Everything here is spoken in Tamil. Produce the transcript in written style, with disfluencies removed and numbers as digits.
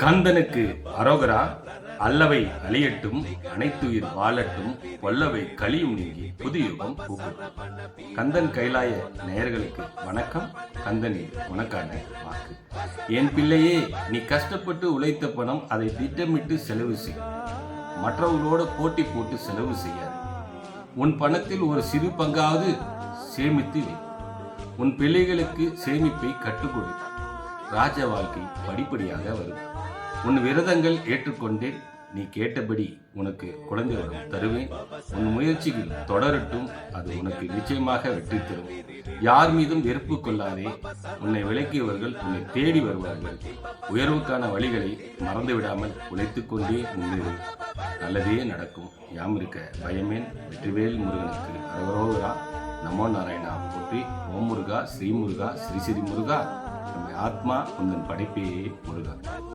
கந்தனுக்கு அரோகரா. அல்லவை அழியட்டும், அனைத்துயிர் வாழட்டும், கொல்லவை கலியும் நீங்கி புதுயுகம் பூக்கட்டும். கந்தன் கைலாய நேயர்களுக்கு வணக்கம். கந்தனின் உனக்கான வாக்கு. என் பிள்ளையே, நீ கஷ்டப்பட்டு உழைத்த பணம் அதை திட்டமிட்டு செலவு செய். மற்றவர்களோடு போட்டி போட்டு செலவு செய்யாது. உன் பணத்தில் ஒரு சிறு பங்காவது சேமித்து வை. உன் பிள்ளைகளுக்கு சேமிப்பை கற்றுக்கொடு. ராஜ வாழ்க்கை படிப்படியாக வரும். உன் விரதங்கள் ஏற்றுக்கொண்டேன். நீ கேட்டபடி உனக்கு குழந்தை வரம் தருவேன். உன் முயற்சிகள் தொடரட்டும். அது உனக்கு நிச்சயமாக வெற்றி தரும். யார் மீதும் வெறுப்பு கொள்ளாதே. உன்னை விலக்கியவர்கள் உன்னை தேடி வருவார்கள். உயர்வுக்கான வழிகளை மறந்துவிடாமல் உழைத்து கொண்டே முன்னேறு. நல்லதே நடக்கும். யாம் இருக்க பயமேன். வெற்றிவேல் முருகனுக்கு அரோகரா. நமோ நாராயணா போற்றி. ஓம் முருகா, ஸ்ரீ முருகா, ஸ்ரீ ஸ்ரீ முருகா. நம்ம ஆத்மா உந்தன் படைப்பே முருகா.